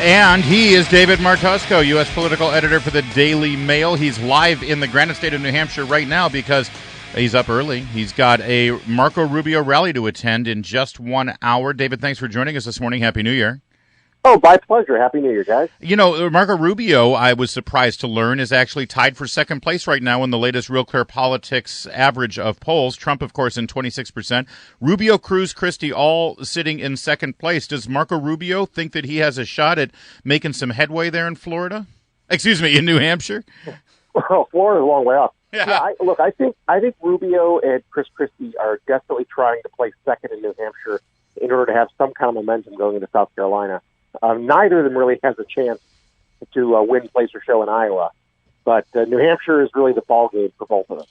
And he is David Martosko, U.S. political editor for the Daily Mail. He's live in the Granite State of New Hampshire right now because he's up early. He's got a Marco Rubio rally to attend in just 1 hour. David, thanks for joining us this morning. Happy New Year. Oh, my pleasure. Happy New Year, guys. You know, Marco Rubio, I was surprised to learn, is actually tied for second place right now in the latest Real Clear Politics average of polls. Trump, of course, in 26%. Rubio, Cruz, Christie all sitting in second place. Does Marco Rubio think that he has a shot at making some headway there in Florida? Excuse me, in New Hampshire? Well, Florida's a long way off. Yeah. I think Rubio and Chris Christie are desperately trying to place second in New Hampshire in order to have some kind of momentum going into South Carolina. Neither of them really has a chance to win place or show in Iowa, but New Hampshire is really the ball game for both of them.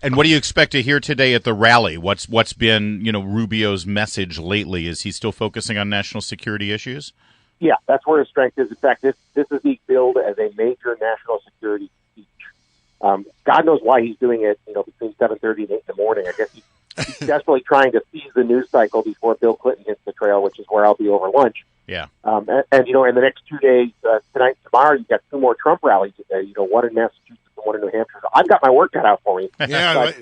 And what do you expect to hear today at the rally? What's been, Rubio's message lately? Is he still focusing on national security issues? Yeah, that's where his strength is. In fact, this is being billed as a major national security speech. God knows why he's doing it, between 7:30 and 8 in the morning. I guess he's desperately trying to seize the news cycle before Bill Clinton hits the trail, which is where I'll be over lunch. Yeah. And in the next 2 days, tonight and tomorrow, you've got two more Trump rallies today, one in Massachusetts and one in New Hampshire. So I've got my work cut out for me. Yeah.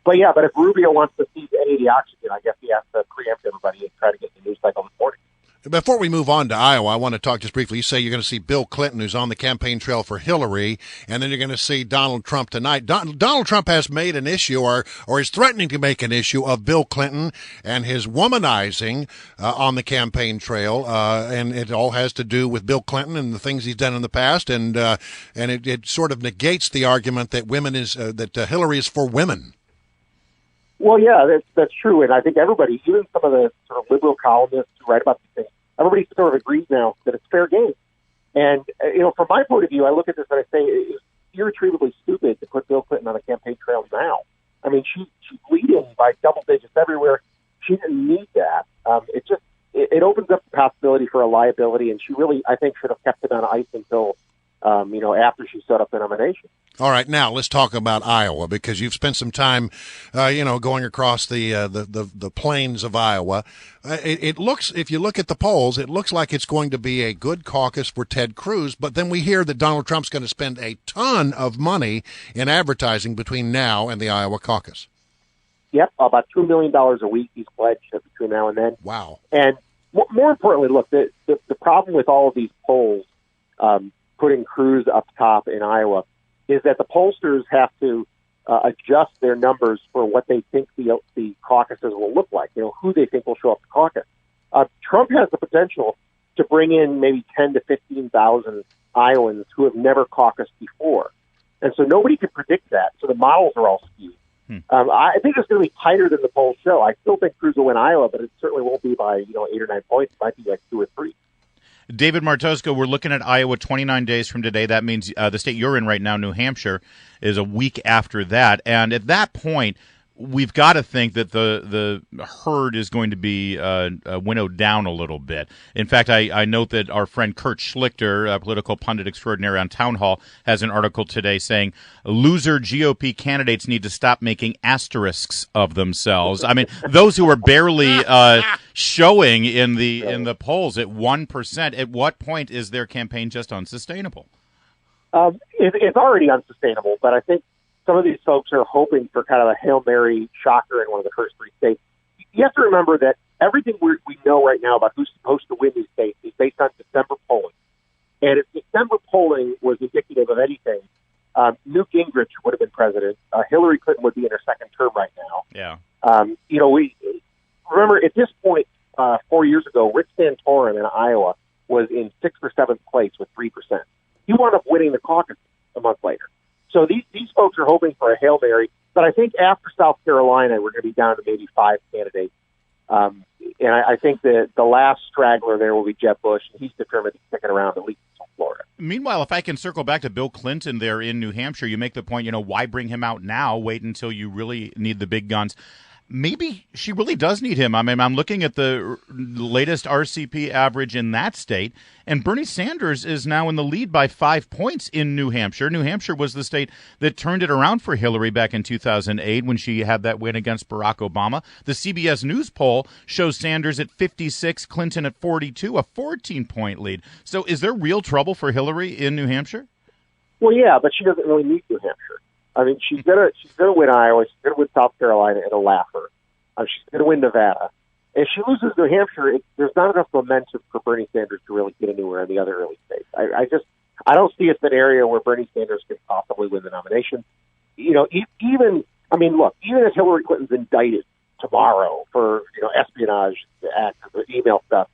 But if Rubio wants to seize any of the oxygen, I guess he has to preempt everybody and try to get the news cycle this morning. Before we move on to Iowa, I want to talk just briefly. You say you're going to see Bill Clinton, who's on the campaign trail for Hillary, and then you're going to see Donald Trump tonight. Donald Trump has made an issue or is threatening to make an issue of Bill Clinton and his womanizing on the campaign trail, and it all has to do with Bill Clinton and the things he's done in the past, and it sort of negates the argument that Hillary is for women. Well, yeah, that's true, and I think everybody, even some of the sort of liberal columnists who write about these things, everybody sort of agrees now that it's fair game. And, from my point of view, I look at this and I say it's irretrievably stupid to put Bill Clinton on the campaign trail now. I mean, she's leading by double digits everywhere. She didn't need that. It opens up the possibility for a liability, and she really, I think, should have kept it on ice until, after she set up the nomination. All right, now let's talk about Iowa, because you've spent some time, going across the plains of Iowa. It looks, if you look at the polls, it looks like it's going to be a good caucus for Ted Cruz. But then we hear that Donald Trump's going to spend a ton of money in advertising between now and the Iowa caucus. Yep, about $2 million a week he's pledged between now and then. Wow! And more importantly, look, the problem with all of these polls, putting Cruz up top in Iowa, is that the pollsters have to adjust their numbers for what they think the caucuses will look like, who they think will show up to caucus. Trump has the potential to bring in maybe 10 to 15,000 Iowans who have never caucused before. And so nobody can predict that, so the models are all skewed. I think it's going to be tighter than the polls show. I still think Cruz will win Iowa, but it certainly won't be by 8 or 9 points. It might be like 2 or 3. David Martosko, we're looking at Iowa 29 days from today. That means the state you're in right now, New Hampshire, is a week after that. And at that point, we've got to think that the herd is going to be winnowed down a little bit. In fact, I note that our friend Kurt Schlichter, a political pundit extraordinary on Town Hall, has an article today saying loser GOP candidates need to stop making asterisks of themselves. I mean, those who are barely showing in the polls at 1%, at what point is their campaign just unsustainable? It's already unsustainable, but I think some of these folks are hoping for kind of a Hail Mary shocker in one of the first 3 states. You have to remember that everything we know right now about who's supposed to win these states is based on December polling. And if December polling was indicative of anything, Newt Gingrich would have been president. Hillary Clinton would be in her second term right now. Yeah. We remember at this point 4 years ago, Rick Santorum in Iowa was in 6th or 7th place with 3%. He wound up winning the caucus a month later. So these folks are hoping for a Hail Mary, but I think after South Carolina, we're going to be down to maybe 5 candidates. And I think that the last straggler there will be Jeb Bush, and he's determined to stick it around at least until Florida. Meanwhile, if I can circle back to Bill Clinton there in New Hampshire, you make the point, why bring him out now? Wait until you really need the big guns. maybe she really does need him. I mean, I'm looking at the latest RCP average in that state, and Bernie Sanders is now in the lead by 5 points in New Hampshire. New Hampshire was the state that turned it around for Hillary back in 2008 when she had that win against Barack Obama. The CBS News poll shows Sanders at 56, Clinton at 42, a 14-point lead. So is there real trouble for Hillary in New Hampshire? Well, yeah, but she doesn't really need New Hampshire. I mean, she's gonna win Iowa. She's gonna win South Carolina in a laugher. She's gonna win Nevada. If she loses New Hampshire, there's not enough momentum for Bernie Sanders to really get anywhere in the other early states. I don't see a scenario where Bernie Sanders can possibly win the nomination. You know, even if Hillary Clinton's indicted tomorrow for espionage acts, the email stuff,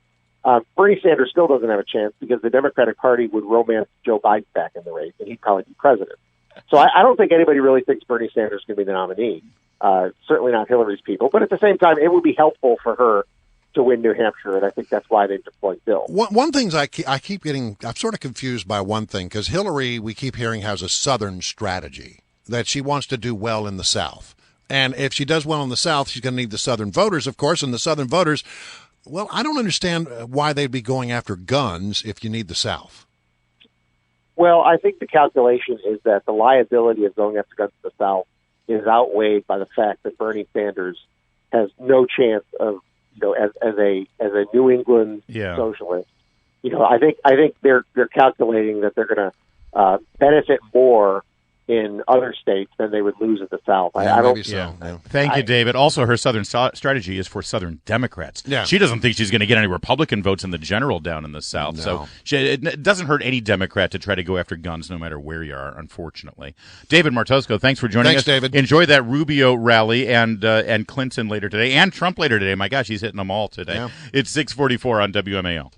Bernie Sanders still doesn't have a chance because the Democratic Party would romance Joe Biden back in the race, and he'd probably be president. So I don't think anybody really thinks Bernie Sanders is going to be the nominee. Certainly not Hillary's people. But at the same time, it would be helpful for her to win New Hampshire, and I think that's why they deployed Bill. One thing I'm sort of confused by one thing, because Hillary, we keep hearing, has a Southern strategy, that she wants to do well in the South. And if she does well in the South, she's going to need the Southern voters, of course, and the Southern voters, well, I don't understand why they'd be going after guns if you need the South. Well, I think the calculation is that the liability of going after guns in the South is outweighed by the fact that Bernie Sanders has no chance of, as a New England socialist. I think they're calculating that they're going to benefit more in other states than they would lose in the South. Yeah, I don't. Maybe so. Yeah. Thank you, David. Also, her Southern strategy is for Southern Democrats. Yeah. She doesn't think she's going to get any Republican votes in the general down in the South. No. So it doesn't hurt any Democrat to try to go after guns, no matter where you are. Unfortunately, David Martosko, thanks for joining us. Thanks, David. Enjoy that Rubio rally and Clinton later today, and Trump later today. My gosh, he's hitting them all today. Yeah. It's 6:44 on WMAL.